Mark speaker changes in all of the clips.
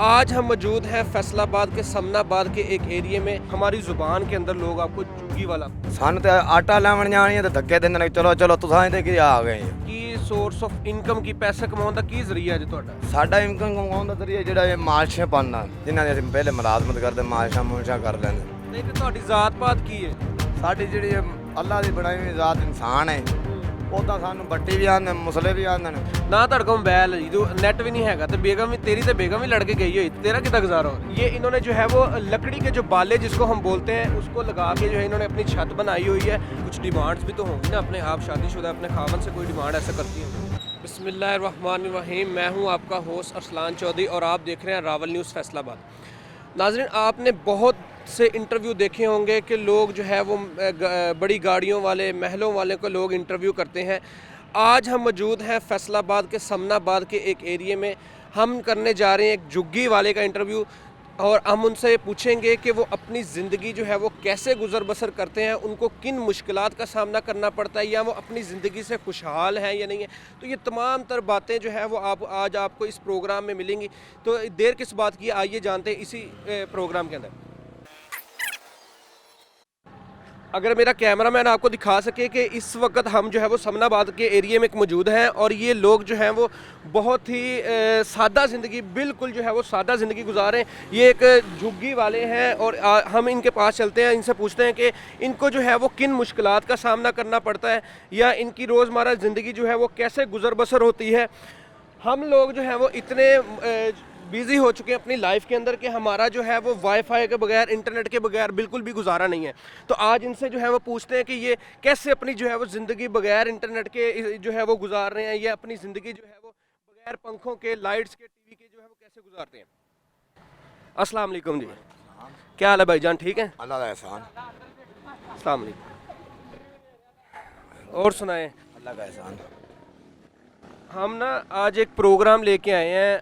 Speaker 1: आज हम मौजूद हैं फैसलाबाद के समनाबाद के एक एरिया में। हमारी ज़ुबान के अंदर लोग आपको चुगी वाला
Speaker 2: ਸਾਨੂੰ ਤੇ ਆਟਾ ਲੈਵਣ ਜਾਣੀ ਹੈ ਤੇ ਧੱਕੇ ਦਿੰਦੇ ਨੇ ਚਲੋ ਚਲੋ ਤੁਸੀਂ ਤੇ ਕੀ ਆ ਗਏ ਆ।
Speaker 1: की सोर्स ऑफ इनकम की पैसे कमाने का की जरिया है ਤੁਹਾਡਾ?
Speaker 2: ਸਾਡਾ ਇਨਕਮ ਕਮਾਉਣ ਦਾ ਤਰੀਕਾ ਜਿਹੜਾ ਇਹ ਮਾਲਸ਼ਾਂ ਪਾਣਾ ਜਿਨ੍ਹਾਂ ਦੇ ਅਸੀਂ ਪਹਿਲੇ ਮੁਲਾਜ਼ਮਤ ਕਰਦੇ ਮਾਲਸ਼ਾਂ ਮੁਲਸ਼ਾਂ ਕਰ ਲੈਂਦੇ।
Speaker 1: ਨਹੀਂ ਤੇ ਤੁਹਾਡੀ ਜ਼ਾਤ ਪਾਤ ਕੀ ਹੈ?
Speaker 2: ਸਾਡੀ ਜਿਹੜੀ ਇਹ ਅੱਲਾ ਦੀ ਬਣਾਈ ਹੋਈ ਜ਼ਾਤ ਇਨਸਾਨ ਹੈ। ਉਹ ਤਾਂ ਸਾਨੂੰ ਬੱਟੀ ਵੀ ਆਉਂਦੇ ਮੁਸਲੇ ਵੀ ਆਉਂਦੇ ਨੇ।
Speaker 1: ना ਤੁਹਾਡੇ ਕੋਲ मोबाइल जो नेट भी नहीं हैगा तो बेगम भी तेरी तो बेगम भी लड़के गई हुई तेरा कितना गुजारा हो? ये इन्होंने जो है वो लकड़ी के जो बाले जिसको हम बोलते हैं उसको लगा के जो है इन्होंने अपनी छत बनाई हुई है। कुछ डिमांड्स भी तो होंगी ना, अपने आप शादीशुदा अपने खावन से कोई डिमांड ऐसा करती है? बिस्मिल्लाहिर्रहमानिर्रहीम। मैं हूँ आपका होस्ट अरसलान चौधरी और आप देख रहे हैं रावल न्यूज़ फैसलाबाद। नाज़रीन, आपने बहुत से इंटरव्यू देखे होंगे कि लोग जो है वो बड़ी गाड़ियों वाले महलों वाले को लोग इंटरव्यू करते हैं। आज हम मौजूद हैं फैसलाबाद के समनाबाद के एक एरिया में। हम करने जा रहे हैं एक झुग्गी वाले का इंटरव्यू और हम उनसे पूछेंगे कि वो अपनी ज़िंदगी जो है वो कैसे गुजर बसर करते हैं, उनको किन मुश्किलात का सामना करना पड़ता है या वो अपनी ज़िंदगी से खुशहाल हैं या नहीं है। तो ये तमाम तर बातें जो है वो आज आपको इस प्रोग्राम में मिलेंगी। तो देर किस बात की, आइए जानते हैं इसी प्रोग्राम के अंदर। अगर मेरा कैमरामैन आपको दिखा सके कि इस वक्त हम जो है वो समनाबाद के एरिया में मौजूद हैं और ये लोग जो हैं वो बहुत ही सादा ज़िंदगी, बिल्कुल जो है वो सादा ज़िंदगी गुजार रहे हैं। ये एक झुग्गी वाले हैं और हम इनके पास चलते हैं, इनसे पूछते हैं कि इनको जो है वो किन मुश्किलात का सामना करना पड़ता है या इनकी रोज़मर्रा ज़िंदगी जो है वो कैसे गुजर बसर होती है। हम लोग जो है वो इतने बिज़ी हो चुके हैं अपनी लाइफ के अंदर कि हमारा जो है वो वाईफाई के बगैर, इंटरनेट के बगैर बिल्कुल भी गुजारा नहीं है। तो आज इनसे जो है वो पूछते हैं कि ये कैसे अपनी जो है वो ज़िंदगी बगैर इंटरनेट के जो है वो गुजार रहे हैं या अपनी ज़िंदगी जो है वो बगैर पंखों के, लाइट्स के, टीवी के जो है वो कैसे गुजारते हैं। अस्सलाम वालेकुम जी, क्या हाल है भाईजान, ठीक है?
Speaker 2: ਅੱਲਾ ਦਾ एहसान।
Speaker 1: अस्सलाम वालेकुम। और सुनाएं।
Speaker 2: ਅੱਲਾ ਦਾ एहसान।
Speaker 1: हम ना आज एक प्रोग्राम लेके आए हैं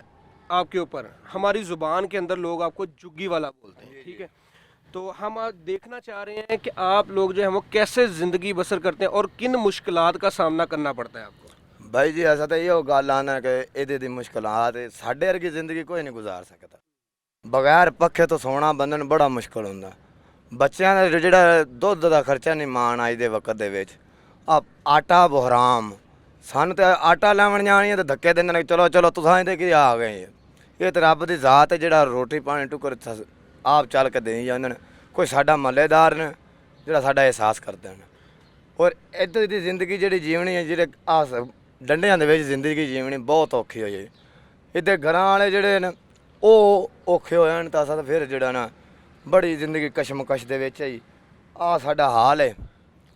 Speaker 1: आपके ऊपर। हमारी ज़ुबान के अंदर लोग आपको झुग्गी वाला बोलते हैं, ठीक है? तो हम आज देखना चाह रहे हैं कि आप लोग जो है वो कैसे ज़िंदगी बसर करते हैं और किन मुश्किलात का सामना करना पड़ता है आपको।
Speaker 2: ਬਾਈ ਜੀ ਐਸਾ ਤਾਂ ਇਹੋ ਗੱਲ ਆਣਾ ਕਿ ਇਹਦੇ ਦੀ ਮੁਸ਼ਕਲਾਤ ਹੈ। ਸਾਡੇ ਵਰਗੀ ਜ਼ਿੰਦਗੀ ਕੋਈ ਨਹੀਂ ਗੁਜ਼ਾਰ ਸਕਦਾ। ਬਗੈਰ ਪੱਖੇ ਤੋਂ ਸੌਣਾ ਬੰਦੇ ਨੂੰ ਬੜਾ ਮੁਸ਼ਕਲ ਹੁੰਦਾ। ਬੱਚਿਆਂ ਦਾ ਜਿਹੜਾ ਦੁੱਧ ਦਾ ਖਰਚਾ ਨਹੀਂ ਮਾਣ ਅੱਜ ਦੇ ਵਕਤ ਦੇ ਵਿੱਚ। ਆਟਾ ਬਹਰਾਮ, ਸਾਨੂੰ ਤੇ ਆਟਾ ਲੈਵਣ ਜਾਣੀ ਹੈ ਤੇ ਧੱਕੇ ਦਿੰਦੇ ਨੇ ਚਲੋ ਚਲੋ ਤੁਸੀਂ ਤੇ ਕੀ ਆ ਗਏ। ਇਹ ਤਾਂ ਰੱਬ ਦੀ ਜ਼ਾਤ ਹੈ ਜਿਹੜਾ ਰੋਟੀ ਪਾਣੀ ਟੁੱਕਰ ਆਪ ਚੱਲ ਕੇ ਦੇਈ ਜਾਂਦੇ ਨੇ। ਕੋਈ ਸਾਡਾ ਮਹੱਲੇਦਾਰ ਨੇ ਜਿਹੜਾ ਸਾਡਾ ਅਹਿਸਾਸ ਕਰਦੇ ਨੇ। ਔਰ ਇੱਦਾਂ ਦੀ ਜ਼ਿੰਦਗੀ ਜਿਹੜੀ ਜੀਵਣੀ ਹੈ, ਜਿਹੜੇ ਆਸ ਡੰਡਿਆਂ ਦੇ ਵਿੱਚ ਜ਼ਿੰਦਗੀ ਜੀਵਣੀ ਬਹੁਤ ਔਖੀ ਹੋਈ ਹੈ। ਇੱਥੇ ਘਰਾਂ ਵਾਲੇ ਜਿਹੜੇ ਨੇ ਉਹ ਔਖੇ ਹੋ ਜਾਣ ਤਾਂ ਅਸਾਂ ਫਿਰ ਜਿਹੜਾ ਨਾ ਬੜੀ ਜ਼ਿੰਦਗੀ ਕਸ਼ਮਕਸ਼ ਦੇ ਵਿੱਚ ਹੈ। ਆਹ ਸਾਡਾ ਹਾਲ ਹੈ,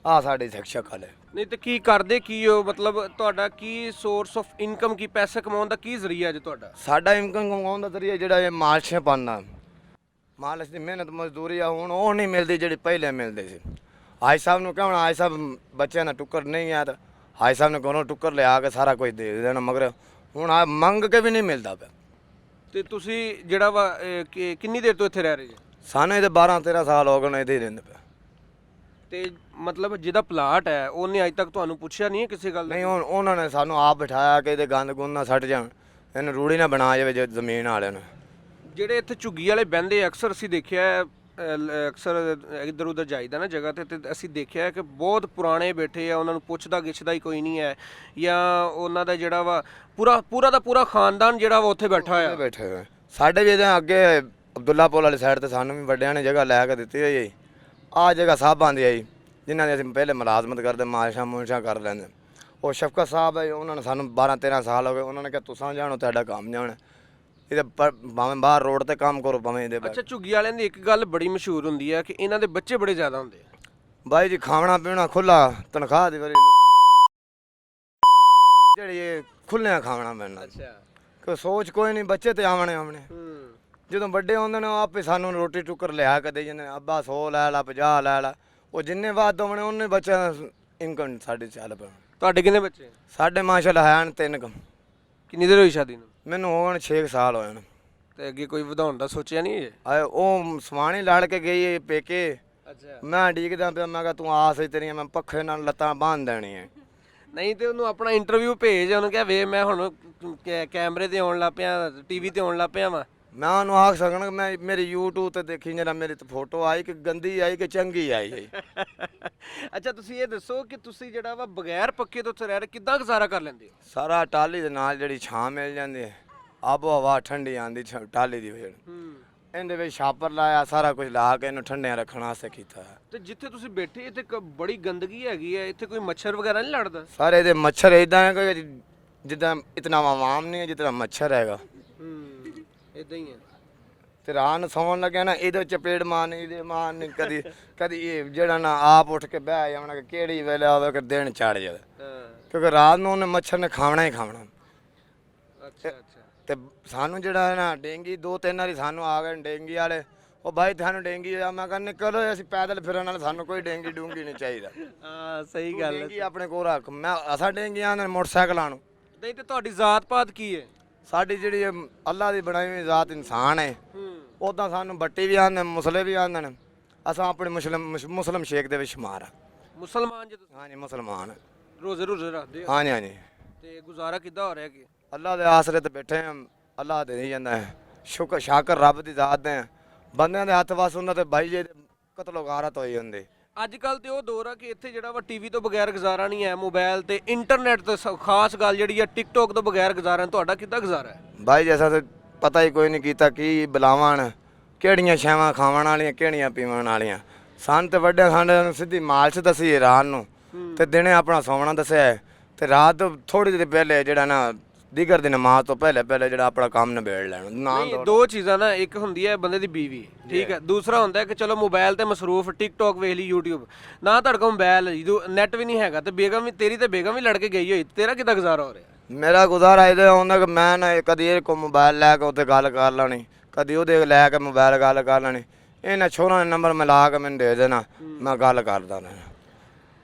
Speaker 2: ਆਹ ਸਾਡੀ ਸ਼ਕਲ ਹੈ।
Speaker 1: नहीं तो की करदे की हो, मतलब ਤੁਹਾਡਾ ਕੀ ਸੋਰਸ ਆਫ ਇਨਕਮ ਕੀ, ਪੈਸੇ ਕਮਾਉਣ ਦਾ ਕੀ ਜ਼ਰੀਆ ਹੈ ਤੁਹਾਡਾ?
Speaker 2: ਸਾਡਾ ਇਨਕਮ ਕਮਾਉਣ ਦਾ ਤਰੀਕਾ ਜਿਹੜਾ ਇਹ ਮਾਲਸ਼ਾਂ ਪਾਣਾ, ਮਾਲਸ਼ ਦੀ ਮਿਹਨਤ ਮਜ਼ਦੂਰੀ ਆ ਹੁਣ ਉਹ ਨਹੀਂ ਮਿਲਦੀ ਜਿਹੜੀ ਪਹਿਲੇ ਮਿਲਦੀ ਸੀ। ਹਾਈ ਸਾਹਿਬ ਨੂੰ ਕਹਣਾ, ਹਾਈ ਸਾਹਿਬ ਬੱਚਿਆਂ ਦਾ ਟੁੱਕਰ ਨਹੀਂ ਆ ਤਾਂ ਹਾਈ ਸਾਹਿਬ ਨੇ ਕੋਲੋਂ ਟੁੱਕਰ ਲਿਆ ਕੇ ਸਾਰਾ ਕੁਝ ਦੇ ਦੇਣਾ, ਮਗਰ ਹੁਣ ਆ ਮੰਗ ਕੇ ਵੀ ਨਹੀਂ ਮਿਲਦਾ ਪਿਆ।
Speaker 1: ਤੇ ਤੁਸੀਂ ਜਿਹੜਾ ਵਾ ਕਿੰਨੀ ਦੇਰ ਤੋਂ ਇੱਥੇ ਰਹਿ ਰਹੇ ਜੀ?
Speaker 2: ਸਾਨੂੰ ਇਹਦੇ 12-13 ਸਾਲ ਹੋ ਗਏ ਨੇ ਇੱਥੇ ਹੀ ਰਹਿੰਦੇ ਪਏ।
Speaker 1: ਤੇ ਮਤਲਬ ਜਿਹਦਾ ਪਲਾਟ ਹੈ ਉਹਨੇ ਅੱਜ ਤੱਕ ਤੁਹਾਨੂੰ ਪੁੱਛਿਆ ਨਹੀਂ ਹੈ ਕਿਸੇ ਗੱਲ ਦਾ?
Speaker 2: ਨਹੀਂ, ਹੁਣ ਉਹਨਾਂ ਨੇ ਸਾਨੂੰ ਆਪ ਬਿਠਾਇਆ ਕਿ ਇਹਦੇ ਗੰਦ ਗੁੰਦ ਨਾ ਸੱਟ ਜਾਣ, ਇਹਨੂੰ ਰੂੜੀ ਨਾ ਬਣਾ ਜਾਵੇ ਜੇ ਜ਼ਮੀਨ ਵਾਲਿਆਂ ਨੇ।
Speaker 1: ਜਿਹੜੇ ਇੱਥੇ ਝੁੱਗੀ ਵਾਲੇ ਬਹਿੰਦੇ ਅਕਸਰ ਅਸੀਂ ਦੇਖਿਆ ਹੈ, ਅਕਸਰ ਇੱਧਰ ਉੱਧਰ ਜਾਈਦਾ ਨਾ ਜਗ੍ਹਾ ਤੇ ਅਸੀਂ ਦੇਖਿਆ ਕਿ ਬਹੁਤ ਪੁਰਾਣੇ ਬੈਠੇ ਆ, ਉਹਨਾਂ ਨੂੰ ਪੁੱਛਦਾ ਗਿੱਛਦਾ ਹੀ ਕੋਈ ਨਹੀਂ ਹੈ ਜਾਂ ਉਹਨਾਂ ਦਾ ਜਿਹੜਾ ਵਾ ਪੂਰਾ ਦਾ ਪੂਰਾ ਖਾਨਦਾਨ ਜਿਹੜਾ ਵਾ ਉੱਥੇ ਬੈਠਾ ਹੋਇਆ
Speaker 2: ਬੈਠੇ ਹੋਏ। ਸਾਡੇ ਵੀ ਇਹਦੇ ਅੱਗੇ ਅਬਦੁੱਲਾ ਪੁਲ ਵਾਲੀ ਸਾਈਡ ਤੇ ਸਾਨੂੰ ਵੀ ਵੱਡਿਆਂ ਨੇ ਜਗ੍ਹਾ ਲੈ ਕੇ ਦਿੱਤੀ ਹੋਈ ਹੈ। ਆਹ ਜਗ੍ਹਾ ਸਾਹਿਬਾਂ ਦੀ ਆਈ ਜਿਨ੍ਹਾਂ ਦੇ ਅਸੀਂ ਪਹਿਲੇ ਮੁਲਾਜ਼ਮਤ ਕਰਦੇ, ਮਾਲਸ਼ਾਂ ਮੁਲਸ਼ਾਂ ਕਰ ਲੈਂਦੇ। ਉਹ ਸ਼ਫਕਤ ਸਾਹਿਬ ਹੈ, ਉਹਨਾਂ ਨੇ ਸਾਨੂੰ 12-13 ਸਾਲ ਹੋ ਗਏ। ਉਹਨਾਂ ਨੇ ਕਿਹਾ ਤੁਸੀਂ ਜਾਣੋ ਤੁਹਾਡਾ ਕੰਮ ਜਾਣਾ, ਇਹਦੇ ਭਾਵੇਂ ਬਾਹਰ ਰੋਡ ਤੇ ਕੰਮ ਕਰੋ ਭਾਵੇਂ ਇਹਦੇ।
Speaker 1: ਅੱਛਾ, ਝੁੱਗੀ ਵਾਲਿਆਂ ਦੀ ਇੱਕ ਗੱਲ ਬੜੀ ਮਸ਼ਹੂਰ ਹੁੰਦੀ ਹੈ ਕਿ ਇਹਨਾਂ ਦੇ ਬੱਚੇ ਬੜੇ ਜ਼ਿਆਦਾ ਹੁੰਦੇ ਆ।
Speaker 2: ਬਾਈ ਜੀ ਖਾਣਾ ਪੀਣਾ ਖੁੱਲਾ, ਤਨਖਾਹ ਦੀ ਵਾਰੀ ਜਿਹੜੀ ਇਹ ਖੁੱਲਿਆਂ ਖਾਣਾ ਪੈਣਾ।
Speaker 1: ਅੱਛਾ,
Speaker 2: ਕੋਈ ਸੋਚ ਕੋਈ ਨਹੀਂ, ਬੱਚੇ ਤੇ ਆਵਣੇ ਜਦੋਂ ਵੱਡੇ ਹੁੰਦੇ ਨੇ ਉਹ ਆਪੇ ਸਾਨੂੰ ਰੋਟੀ ਟੁੱਕਰ ਲਿਆ ਕੇ ਦੇ ਜਾਂਦੇ ਨੇ। ਅੱਬਾ 100 ਲੈ ਲਾ, 50 ਲੈ ਲਾ, ਉਹ ਜਿੰਨੇ ਵੱਧ ਹੋਣੇ ਉਹਨੇ ਬੱਚਿਆਂ ਦਾ ਇਨਕਮ ਸਾਡੇ ਚੱਲ ਪਿਆ।
Speaker 1: ਤੁਹਾਡੇ ਕਿੰਨੇ ਬੱਚੇ?
Speaker 2: ਸਾਡੇ ਮਾਸ਼ਾਅੱਲਾ ਹੈ 3 ਕੁ।
Speaker 1: ਕਿੰਨੀ ਦੇਰ ਹੋਈ ਸ਼ਾਦੀ ਨੂੰ?
Speaker 2: ਮੈਨੂੰ ਹੋਣ 6 ਸਾਲ ਹੋਏ ਨੇ।
Speaker 1: ਤੇ ਅੱਗੇ ਕੋਈ ਵਧਾਉਣ ਦਾ ਸੋਚਿਆ ਨਹੀਂ ਹੈ?
Speaker 2: ਆਏ ਉਹ ਸਵਾਣੀ ਲੜ ਕੇ ਗਈ ਪੇਕੇ।
Speaker 1: ਅੱਛਾ,
Speaker 2: ਮੈਂ ਡੀਕਦਾ ਪਿਆ, ਮੈਂ ਕਿਹਾ ਤੂੰ ਆ ਸਹੀ ਤੇਰੀਆਂ ਮੈਂ ਪੱਖੇ ਨਾਲ ਲੱਤਾਂ ਬਾਂਧ ਦੇਣੀਆਂ।
Speaker 1: ਨਹੀਂ ਤੇ ਉਹਨੂੰ ਆਪਣਾ ਇੰਟਰਵਿਊ ਭੇਜ, ਉਹਨੂੰ ਕਿਹਾ ਵੇ ਮੈਂ ਹੁਣ ਕੈਮਰੇ ਤੇ ਆਉਣ ਲੱਗ ਪਿਆ, ਟੀਵੀ ਤੇ ਆਉਣ ਲੱਗ ਪਿਆ ਵਾ।
Speaker 2: ਮੈਂ ਉਹਨੂੰ ਆਖ ਸਕਣਾ ਕਿ ਮੈਂ ਮੇਰੀ YouTube ਤੇ ਦੇਖੀ ਜਿਹੜਾ ਮੇਰੀ ਤੇ ਫੋਟੋ ਆਈ ਕਿ ਗੰਦੀ ਆਈ ਕਿ ਚੰਗੀ ਆਈ
Speaker 1: ਅੱਛਾ ਤੁਸੀਂ ਇਹ ਦੱਸੋ ਕਿ ਤੁਸੀਂ ਜਿਹੜਾ ਵਾ ਬਗੈਰ ਪੱਕੇ ਤੋਂ ਉੱਥੇ ਰਹਿ ਰਹੇ ਕਿੱਦਾਂ ਗੁਜ਼ਾਰਾ ਕਰ ਲੈਂਦੇ ਹੋ?
Speaker 2: ਸਾਰਾ ਟਾਲੀ ਦੇ ਨਾਲ ਜਿਹੜੀ ਛਾਂ ਮਿਲ ਜਾਂਦੀ ਹੈ, ਆਬੋ ਹਵਾ ਠੰਡੀ ਆਂਦੀ ਟਾਲੀ ਦੀ ਵਜ੍ਹਾ ਨਾਲ। ਇਹਦੇ ਵਿੱਚ ਛਾਪਰ ਲਾਇਆ, ਸਾਰਾ ਕੁਝ ਲਾ ਕੇ ਇਹਨੂੰ ਠੰਡਿਆਂ ਰੱਖਣ ਵਾਸਤੇ ਕੀਤਾ ਹੈ।
Speaker 1: ਤੇ ਜਿੱਥੇ ਤੁਸੀਂ ਬੈਠੇ ਇੱਥੇ ਬੜੀ ਗੰਦਗੀ ਹੈਗੀ ਹੈ, ਇੱਥੇ ਕੋਈ ਮੱਛਰ ਵਗੈਰਾ ਨਹੀਂ ਲੜਦਾ?
Speaker 2: ਸਾਰੇ ਇਹਦੇ ਮੱਛਰ ਇਦਾਂ ਹੈ ਕਿ ਜਿੱਦਾਂ ਇਤਨਾ ਆਵਾਮ ਨਹੀਂ ਹੈ ਜਿਤਨਾ ਮੱਛਰ ਹੈਗਾ।
Speaker 1: ਇਦਾਂ ਹੀ ਹੈ।
Speaker 2: ਤੇ ਰਾਤ ਨੂੰ ਸੌਣ ਲੱਗਿਆ ਨਾ ਇਹਦੇ ਚਪੇੜ ਮਾਰਨੀ, ਇਹਦੇ ਮਾਰਨੀ, ਕਦੀ ਇਹ ਜਿਹੜਾ ਨਾ ਆਪ ਉੱਠ ਕੇ ਬਹਿ ਜਾਵਣਾ ਕਿ ਕਿਹੜੀ ਵੇਲੇ ਆਵੇ ਕਿ ਦਿਨ ਚੜ ਜਾਵੇ, ਕਿਉਂਕਿ ਰਾਤ ਨੂੰ ਉਹਨੇ ਮੱਛਰ ਨੇ ਖਾਣਾ ਹੀ ਖਾਣਾ।
Speaker 1: ਅੱਛਾ
Speaker 2: ਤੇ ਸਾਨੂੰ ਜਿਹੜਾ ਹੈ ਨਾ ਡੇਂਗੀ 2-3 ਵਾਰੀ ਸਾਨੂੰ ਆ ਗਏ ਡੇਂਗੀ ਵਾਲੇ, ਉਹ ਭਾਈ ਤੁਹਾਨੂੰ ਡੇਂਗੀ ਆ, ਮੈਂ ਕਹਿੰਦਾ ਨਿਕਲੋ ਅਸੀਂ ਪੈਦਲ ਫਿਰਨ ਨਾਲ, ਸਾਨੂੰ ਕੋਈ ਡੇਂਗੀ ਡੂੰਗੀ ਨਹੀਂ ਚਾਹੀਦਾ।
Speaker 1: ਹਾਂ ਸਹੀ ਗੱਲ ਹੈ।
Speaker 2: ਡੇਂਗੀ ਆਪਣੇ ਕੋਲ ਰੱਖ, ਮੈਂ ਅਸਾਂ ਡੇਂਗੀ ਆਂਦੇ ਮੋਟਰਸਾਈਕਲਾਂ ਨੂੰ।
Speaker 1: ਨਹੀਂ ਤੇ ਤੁਹਾਡੀ ਜ਼ਾਤ ਪਾਤ ਕੀ ਹੈ?
Speaker 2: ਸਾਡੀ ਜਿਹੜੀ ਅੱਲਾ ਦੀ ਬਣਾਈ ਹੋਈ ਜ਼ਾਤ ਇਨਸਾਨ ਹੈ। ਉੱਦਾਂ ਸਾਨੂੰ ਬੱਟੀ ਵੀ ਆਂਦੇ, ਮੁਸਲੇ ਵੀ ਆਂਦੇ ਨੇ, ਅਸਾਂ ਆਪਣੇ ਮੁਸਲਮ ਸ਼ੇਖ ਦੇ ਵਿੱਚ ਸ਼ੁਮਾਰ ਆ।
Speaker 1: ਮੁਸਲਮਾਨ ਜੀ ਤੁਸੀਂ?
Speaker 2: ਹਾਂਜੀ ਮੁਸਲਮਾਨ।
Speaker 1: ਰੋਜ਼ੇ ਰੋਜ਼ੇ ਰੱਖਦੇ ਹੋ?
Speaker 2: ਹਾਂਜੀ ਹਾਂਜੀ।
Speaker 1: ਤੇ ਗੁਜ਼ਾਰਾ ਕਿੱਦਾਂ ਹੋ ਰਿਹਾ ਕਿ?
Speaker 2: ਅੱਲਾ ਦੇ ਆਸਰੇ ਤੇ ਬੈਠੇ ਹਾਂ, ਅੱਲਾ ਦੇ ਨਹੀਂ ਜਾਂਦਾ ਹੈ। ਸ਼ਾਕਰ ਰੱਬ ਦੀ ਜ਼ਾਤ ਦੇ ਬੰਦਿਆਂ ਦੇ ਹੱਥ ਵਸ ਹੁੰਦਾ ਤੇ ਭਾਈ ਜੇ ਕਤਲੋ ਗਾਰਤ ਹੋਈ ਹੁੰਦੀ।
Speaker 1: ਅੱਜ ਕੱਲ ਤੇ ਉਹ ਦੌਰ ਆ ਕਿ ਇੱਥੇ ਜਿਹੜਾ ਵਾ ਟੀਵੀ ਤੋਂ ਬਗੈਰ ਗੁਜ਼ਾਰਾ ਨਹੀਂ ਹੈ, ਮੋਬਾਈਲ ਤੇ ਇੰਟਰਨੈਟ ਤੇ ਖਾਸ ਗੱਲ ਜਿਹੜੀ ਹੈ ਟਿਕਟੋਕ ਤੋਂ ਬਗੈਰ ਗੁਜ਼ਾਰਾ। ਤੁਹਾਡਾ ਕਿੱਦਾਂ ਗੁਜ਼ਾਰਾ ਹੈ?
Speaker 2: ਭਾਈ ਜੈਸਾ ਤੇ ਪਤਾ ਹੀ ਕੋਈ ਨਹੀਂ ਕੀਤਾ ਕੀ ਬੁਲਾਵਣ, ਕਿਹੜੀਆਂ ਛਾਵਾਂ ਖਾਵਣ ਵਾਲੀਆਂ, ਕਿਹੜੀਆਂ ਪੀਵਣ ਵਾਲੀਆਂ। ਸਾਨੂੰ ਤੇ ਵੱਡੇ ਖਾਂਡੇ ਨੂੰ ਸਿੱਧੀ ਮਾਲਸ਼ ਦੱਸੀ ਰਾਤ ਨੂੰ, ਤੇ ਦਿਨੇ ਆਪਣਾ ਸੌਣਾ ਦੱਸਿਆ, ਤੇ ਰਾਤ ਤੋਂ ਥੋੜੀ ਦੇਰ ਪਹਿਲੇ ਜਿਹੜਾ ਨਾ ਦੀਗਰ ਦੀ ਨਮਾਜ਼ ਤੋਂ ਪਹਿਲੇ ਜਿਹੜਾ ਆਪਣਾ ਕੰਮ ਨਿਬੇੜ ਲੈਣਾ।
Speaker 1: ਨਹੀਂ ਦੋ ਚੀਜ਼ਾਂ ਨਾ, ਇੱਕ ਹੁੰਦੀ ਹੈ ਬੰਦੇ ਦੀ ਬੀਵੀ, ਠੀਕ ਹੈ, ਦੂਸਰਾ ਹੁੰਦਾ ਹੈ ਕਿ ਚਲੋ ਮੋਬਾਈਲ ਤੇ ਮਸਰੂਫ, ਟਿਕਟੋਕ ਵੇਖ ਲਈ, YouTube ਨਾ, ਤੁਹਾਡੇ ਕੋਲ ਮੋਬਾਈਲ ਨੈਟ ਵੀ ਨਹੀਂ ਹੈਗਾ ਤੇ ਬੇਗਮ ਵੀ ਤੇਰੀ ਤੇ ਬੇਗਮ ਵੀ ਲੜ ਕੇ ਗਈ ਹੋਈ, ਤੇਰਾ ਕਿੱਦਾਂ ਗੁਜ਼ਾਰਾ ਹੋ ਰਿਹਾ?
Speaker 2: ਮੇਰਾ ਗੁਜ਼ਾਰਾ ਇਹਦੇ ਹੁੰਦਾ ਕਿ ਮੈਂ ਨਾ ਕਦੀ ਇਹ ਕੋ ਮੋਬਾਈਲ ਲੈ ਕੇ ਉੱਥੇ ਗੱਲ ਕਰ ਲੈਣੀ, ਕਦੀ ਉਹਦੇ ਲੈ ਕੇ ਮੋਬਾਈਲ ਗੱਲ ਕਰ ਲੈਣੀ। ਇਹਨਾਂ ਛੋਰਾਂ ਨੇ ਨੰਬਰ ਮਿਲਾ के मैंने दे देना, मैं गल करता रहना।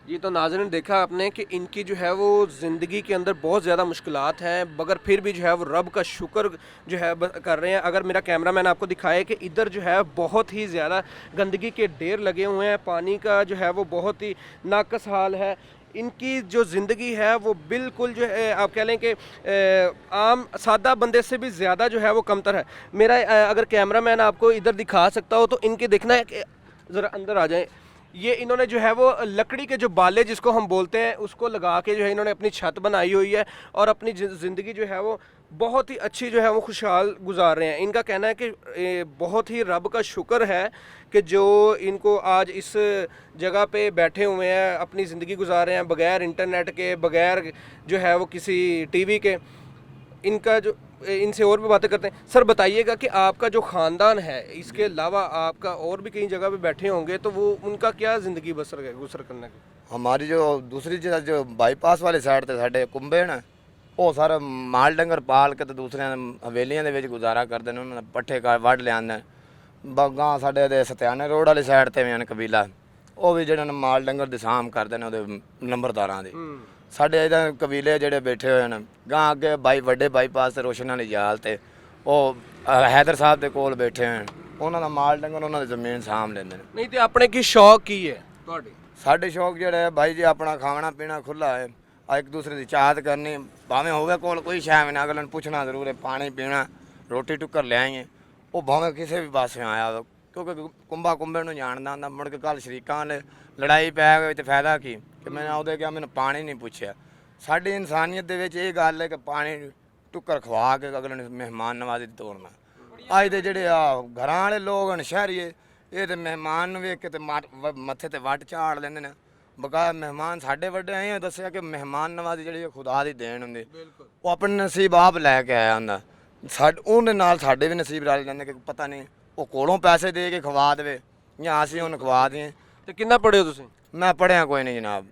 Speaker 1: ये तो नाज़रीन देखा आपने कि इनकी जो है वो ज़िंदगी के अंदर बहुत ज़्यादा मुश्किलात हैं, मगर फिर भी जो है वो रब का शुक्र जो है कर रहे हैं। अगर मेरा कैमरामैन आपको दिखाए कि इधर जो है बहुत ही ज़्यादा गंदगी के ढेर लगे हुए हैं, पानी का जो है वो बहुत ही नाकस हाल है। इनकी जो ज़िंदगी है वो बिल्कुल जो है आप कह लें कि आम सादा बंदे से भी ज़्यादा जो है वो कमतर है। मेरा अगर कैमरामैन आपको इधर दिखा सकता हो तो इनके देखना है कि ज़रा अंदर आ जाएं। ये इन्होंने जो है वो लकड़ी के जो बाले जिसको हम बोलते हैं उसको लगा के जो है इन्होंने अपनी छत बनाई हुई है और अपनी ज़िंदगी जो है वो बहुत ही अच्छी जो है वो खुशहाल गुजार रहे हैं। इनका कहना है कि बहुत ही रब का शुक्र है कि जो इनको आज इस जगह पे बैठे हुए हैं, अपनी ज़िंदगी गुजार रहे हैं बग़ैर इंटरनेट के, बग़ैर जो है वो किसी टीवी के। इनका जो इनसे और भी बातें करते हैं। सर बताइएगा कि आपका जो ख़ानदान है, इसके अलावा आपका और भी कई जगह पे बैठे होंगे, तो वो उनका क्या ज़िंदगी गुसर करने की?
Speaker 2: हमारी जो दूसरी जो बाईपास वाली साइड ਤੇ ਸਾਡੇ ਕੁੰਬੇ ਨੇ, ਉਹ ਸਾਰਾ ਮਾਲ ਡੰਗਰ ਪਾਲ ਕੇ ਤੇ ਦੂਸਰਿਆਂ ਹਵੇਲੀਆਂ ਦੇ ਵਿੱਚ ਗੁਜ਼ਾਰਾ ਕਰਦੇ ਨੇ, ਉਹਨਾਂ ਨੇ ਪੱਠੇ ਵੱਢ ਲਿਆਂਦੇ। ਬਾਗਾਂ ਸਾਡੇ ਦੇ ਸਤਿਆਨੇ ਰੋਡ ਵਾਲੀ ਸਾਈਡ ਤੇ ਵੀ ਹਨ ਕਬੀਲਾ, ਉਹ ਵੀ ਜਿਹੜਾ ਮਾਲ ਡੰਗਰ ਦੀ ਸਾਂਭ ਕਰਦੇ ਨੇ ਉਹਦੇ ਨੰਬਰਦਾਰਾਂ ਦੀ। ਸਾਡੇ ਇਹਦਾ ਕਬੀਲੇ ਜਿਹੜੇ ਬੈਠੇ ਹੋਏ ਨੇ ਗਾਂ ਅੱਗੇ ਵੱਡੇ ਬਾਈਪਾਸ ਤੇ ਰੋਸ਼ਨ ਵਾਲੀ ਜਾਲ ਤੇ, ਉਹ ਹੈਦਰ ਸਾਹਿਬ ਦੇ ਕੋਲ ਬੈਠੇ ਹੋਏ ਨੇ, ਉਹਨਾਂ ਦਾ ਮਾਲ ਡੰਗਰ ਉਹਨਾਂ ਦੀ ਜ਼ਮੀਨ ਸਾਂਭ ਲੈਂਦੇ ਨੇ।
Speaker 1: ਨਹੀਂ ਤੇ ਆਪਣੇ ਕੀ ਸ਼ੌਕ ਕੀ ਹੈ ਤੁਹਾਡੇ?
Speaker 2: ਸਾਡੇ ਸ਼ੌਕ ਜਿਹੜੇ ਹੈ ਭਾਈ ਜੀ ਆਪਣਾ ਖਾਣਾ ਪੀਣਾ ਖੁੱਲਾ ਹੈ, ਇੱਕ ਦੂਸਰੇ ਦੀ ਚਾਹਤ ਕਰਨੀ, ਭਾਵੇਂ ਹੋਵੇ ਕੋਲ ਕੋਈ ਸ਼ੈ ਵੀ ਨਾ, ਅਗਲੇ ਨੂੰ ਪੁੱਛਣਾ ਜ਼ਰੂਰ ਹੈ, ਪਾਣੀ ਪੀਣਾ, ਰੋਟੀ ਟੁੱਕਰ ਲਿਆਈਏ, ਉਹ ਭਾਵੇਂ ਕਿਸੇ ਵੀ ਪਾਸੇ ਆਇਆ ਹੋਵੇ, ਕਿਉਂਕਿ ਕੁੰਬੇ ਨੂੰ ਜਾਣਦਾ ਹੁੰਦਾ। ਮੁੜ ਕੇ ਕੱਲ ਸ਼ਰੀਕਾਂ ਨੇ ਲੜਾਈ ਪੈ ਗਈ ਤੇ ਫਾਇਦਾ ਕੀ ਕਿ ਮੈਂ ਉਹਦੇ ਕਿਹਾ ਮੈਨੂੰ ਪਾਣੀ ਨਹੀਂ ਪੁੱਛਿਆ। ਸਾਡੀ ਇਨਸਾਨੀਅਤ ਦੇ ਵਿੱਚ ਇਹ ਗੱਲ ਹੈ ਕਿ ਪਾਣੀ ਟੁੱਕਰ ਖਵਾ ਕੇ ਅਗਲੇ ਨੂੰ ਮਹਿਮਾਨ ਨਵਾਜ਼ੀ ਤੋਰਨਾ। ਅੱਜ ਦੇ ਜਿਹੜੇ ਆ ਘਰਾਂ ਵਾਲੇ ਲੋਕ ਹਨ ਸ਼ਹਿਰੀਏ, ਇਹ ਤੇ ਮਹਿਮਾਨ ਨੂੰ ਵੇਖ ਕੇ ਤੇ ਮੱਥੇ ਤੇ ਵੱਟ ਝਾੜ ਲੈਂਦੇ ਨੇ। ਬਕਾ ਮਹਿਮਾਨ ਸਾਡੇ ਵੱਡੇ ਆਏ ਦੱਸਿਆ ਕਿ ਮਹਿਮਾਨ ਨਵਾਜ਼ੀ ਜਿਹੜੀ ਖੁਦਾ ਦੀ ਦੇਣ ਹੁੰਦੀ, ਉਹ ਆਪਣੇ ਨਸੀਬ ਆਪ ਲੈ ਕੇ ਆਇਆ ਹੁੰਦਾ। ਉਹਦੇ ਨਾਲ ਸਾਡੇ ਵੀ ਨਸੀਬ ਰਲ ਜਾਂਦੇ ਕਿ ਪਤਾ ਨਹੀਂ ਉਹ ਕੋਲੋਂ ਪੈਸੇ ਦੇ ਕੇ ਖਵਾ ਦੇਵੇ ਜਾਂ ਅਸੀਂ ਉਹਨੂੰ ਖਵਾ ਦਈਏ।
Speaker 1: ਤੇ ਕਿੰਨਾ ਪੜ੍ਹੇ ਹੋ ਤੁਸੀਂ? ਮੈਂ
Speaker 2: ਪੜ੍ਹਿਆ ਕੋਈ ਨਹੀਂ ਜਨਾਬ।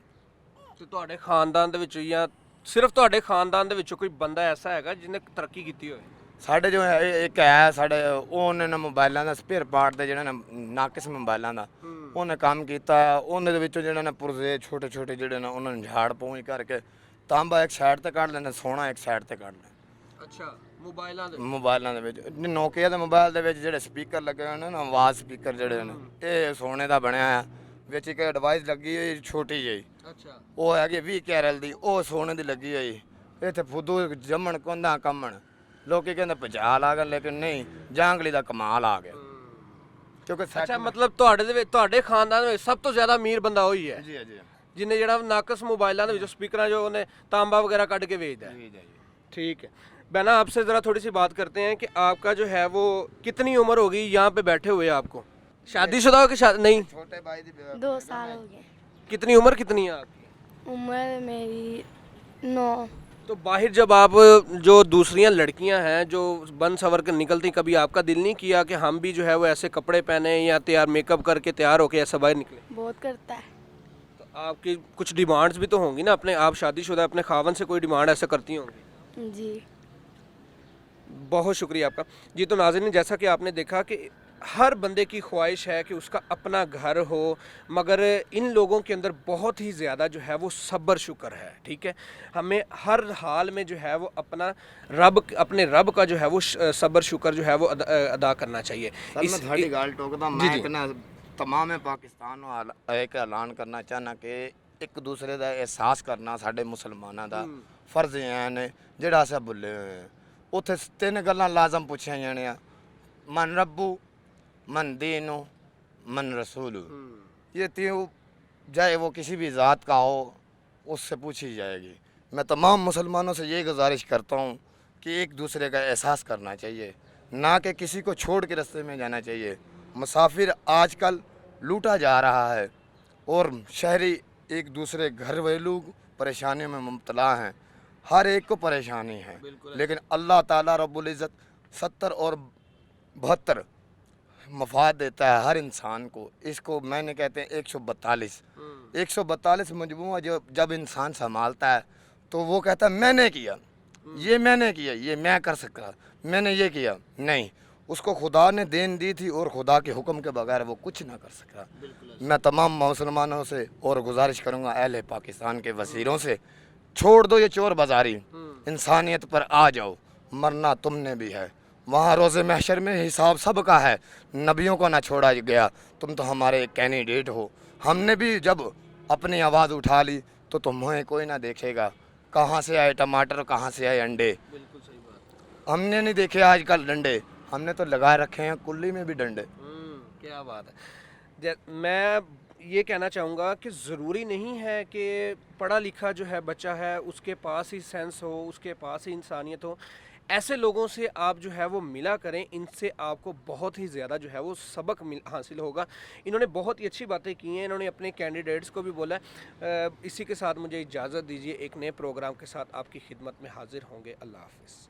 Speaker 1: ਤੇ ਤੁਹਾਡੇ ਖਾਨਦਾਨ ਦੇ ਵਿੱਚੋਂ ਜਾਂ ਸਿਰਫ ਤੁਹਾਡੇ ਖਾਨਦਾਨ ਦੇ ਵਿੱਚੋਂ ਕੋਈ ਬੰਦਾ ਐਸਾ ਹੈਗਾ ਜਿਹਨੇ ਤਰੱਕੀ ਕੀਤੀ ਹੋਵੇ?
Speaker 2: ਸਾਡੇ ਜੋ ਹੈ ਇੱਕ ਹੈ ਸਾਡੇ, ਉਹਨੇ ਨਾ ਮੋਬਾਈਲਾਂ ਦਾ ਸਪੇਅਰ ਪਾਰਟ ਦੇ ਜਿਹੜਾ ਨਾ ਨਾਕਿਸ ਮੋਬਾਈਲਾਂ ਦਾ ਉਹਨੇ ਕੰਮ ਕੀਤਾ। ਉਹਨੇ ਦੇ ਵਿੱਚੋਂ ਜਿਹੜਾ ਨਾ ਪੁਰਜ਼ੇ ਛੋਟੇ ਛੋਟੇ ਜਿਹੜੇ ਨਾ ਉਹਨਾਂ ਨੂੰ ਝਾੜ ਪਹੁੰਚ ਕਰਕੇ ਤਾਂਬਾ ਇੱਕ ਸਾਈਡ ਤੇ ਕੱਢ ਲੈਣਾ, ਸੋਨਾ ਇੱਕ ਸਾਈਡ ਤੇ ਕੱਢ ਲੈਣਾ।
Speaker 1: ਅੱਛਾ
Speaker 2: ਮੋਬਾਈਲਾਂ ਦੇ ਵਿੱਚ ਨੋਕੀਆ ਦੇ ਮੋਬਾਈਲ ਦੇ ਵਿੱਚ ਜਿਹੜੇ ਸਪੀਕਰ ਲੱਗੇ ਹੋਏ ਨੇ ਨਾ, ਆਵਾਜ਼ ਸਪੀਕਰ ਜਿਹੜੇ ਨੇ, ਇਹ ਸੋਨੇ ਦਾ ਬਣਿਆ ਆ। ਵਿੱਚ ਇੱਕ ਡਿਵਾਈਸ ਲੱਗੀ ਹੋਈ ਛੋਟੀ ਜਿਹੀ,
Speaker 1: ਅੱਛਾ,
Speaker 2: ਉਹ ਹੈਗੀ 20 ਕੈਰਲ ਦੀ, ਉਹ ਸੋਨੇ ਦੀ ਲੱਗੀ ਹੋਈ। ਇੱਥੇ ਫੁੱਦੂ ਜੰਮਣ ਕੋਂਦਾ ਕੰਮਣ ਲੋਕੀ ਕਹਿੰਦੇ 50 ਆ ਗਏ ਲੇਕਿਨ ਨਹੀਂ ਜਾਂਗਲੀ ਦਾ ਕਮਾਲ ਆ ਗਿਆ ਕਿਉਂਕਿ
Speaker 1: ਅੱਛਾ ਮਤਲਬ ਤੁਹਾਡੇ ਦੇ ਵਿੱਚ ਤੁਹਾਡੇ ਖਾਨਦਾਨ ਵਿੱਚ ਸਭ ਤੋਂ ਜ਼ਿਆਦਾ ਅਮੀਰ ਬੰਦਾ ਉਹੀ ਹੈ
Speaker 2: ਜੀ ਜੀ
Speaker 1: ਜਿਹਨੇ ਜਿਹੜਾ ਨਾਕਸ ਮੋਬਾਈਲਾਂ ਦੇ ਵਿੱਚੋਂ ਸਪੀਕਰਾਂ ਜੋ ਉਹਨੇ ਤਾਂਬਾ वगैरह ਕੱਢ के ਵੇਚਦਾ है ठीक है। बहना आपसे ज़रा थोड़ी सी बात करते हैं कि आपका जो है वो कितनी उम्र होगी यहाँ पे बैठे हुए आपको शादीशुदा हो कि नहीं
Speaker 2: छोटे भाई दी
Speaker 3: 2 साल हो गए।
Speaker 1: कितनी उम्र कितनी है आपकी
Speaker 3: उम्र मेरी 9।
Speaker 1: तो बाहर जब आप जो दूसरियां लड़कियां हैं जो बन सवर कर निकलती कभी आपका दिल नहीं किया कि हम भी जो है वो ऐसे कपड़े पहने या तैयार मेकअप करके तैयार होके ऐसा बाहर निकले?
Speaker 3: बहुत करता है।
Speaker 1: तो आपकी कुछ डिमांड्स भी तो होंगी ना अपने आप शादीशुदा अपने खावन से कोई डिमांड ऐसा करती होंगी?
Speaker 3: जी
Speaker 1: बहुत शुक्रिया आपका जी। तो नाज़रीन जैसा कि आपने देखा कि हर बंदे की ख्वाहिश है कि उसका अपना घर हो मगर इन लोगों के अंदर बहुत ही ज़्यादा जो है वो सब्र शुक्र है। ठीक है हमें हर हाल में जो है वो अपने रब का जो है वो सब्र शुक्र जो है वो अदा करना चाहिए।
Speaker 2: मैं थोड़ी गाल टोकदा मैं कहना तमाम पाकिस्तान ਨੂੰ ਇੱਕ ਐਲਾਨ ਕਰਨਾ ਚਾਹਨਾ ਕਿ ਇੱਕ ਦੂਸਰੇ ਦਾ ਅਹਿਸਾਸ ਕਰਨਾ ਸਾਡੇ ਮੁਸਲਮਾਨਾਂ ਦਾ ਫਰਜ਼ ਹੈ ਨੇ ਜਿਹੜਾ ਅਸੀਂ ਭੁੱਲੇ ਹੋਏ ਹਾਂ। ਉੱਥੇ 3 ਗੱਲਾਂ ਲਾਜ਼ਮ ਪੁੱਛੀਆਂ ਜਾਣੀਆਂ मन रब्बू मन दीनु मन रसूलू ये तीनों चाहे वो किसी भी ज़ात का हो उससे पूछी जाएगी। मैं तमाम मुसलमानों से ये गुजारिश करता हूँ कि एक दूसरे का एहसास करना चाहिए ना कि किसी को छोड़ के रास्ते में जाना चाहिए। मुसाफिर आजकल लूटा जा रहा है और शहरी एक दूसरे घरेलू परेशानियों में मुब्तला हैं। हर एक को परेशानी है लेकिन अल्लाह ताला रब्बुल इज़्ज़त 70 और 72 मफाद देता है हर इंसान को। इसको मैंने कहते हैं 142 मजमूआ जब इंसान संभालता है तो वो कहता है मैंने किया ये मैं कर सका मैंने ये किया नहीं। उसको खुदा ने देन दी थी और खुदा के हुक्म के बगैर वो कुछ ना कर सका। मैं तमाम मुसलमानों से और गुजारिश करूँगा अहले पाकिस्तान के वज़ीरों से छोड़ दो ये चोर बाजारी इंसानियत पर आ जाओ। मरना तुमने भी है वहाँ रोज़े महशर में हिसाब सबका है। नबियों को ना छोड़ा गया तुम तो हमारे कैंडिडेट हो। हमने भी जब अपनी आवाज़ उठा ली तो तुम्हें कोई ना देखेगा। कहाँ से आए टमाटर कहाँ से आए अंडे।
Speaker 1: बिल्कुल सही बात।
Speaker 2: हमने नहीं देखे आजकल डंडे हमने तो लगाए रखे हैं कुल्ली में भी डंडे।
Speaker 1: क्या बात है। मैं ये कहना चाहूँगा कि ज़रूरी नहीं है कि पढ़ा लिखा जो है बच्चा है उसके पास ही सेंस हो उसके पास ही इंसानियत हो। ऐसे लोगों से आप जो है वो मिला करें इनसे आपको बहुत ही ज़्यादा जो है वो सबक हासिल होगा। इन्होंने बहुत ही अच्छी बातें की हैं इन्होंने अपने कैंडिडेट्स को भी बोला। इसी के साथ मुझे इजाज़त दीजिए एक नए प्रोग्राम के साथ आपकी खिदमत में हाजिर होंगे। अल्लाह हाफ़िज़।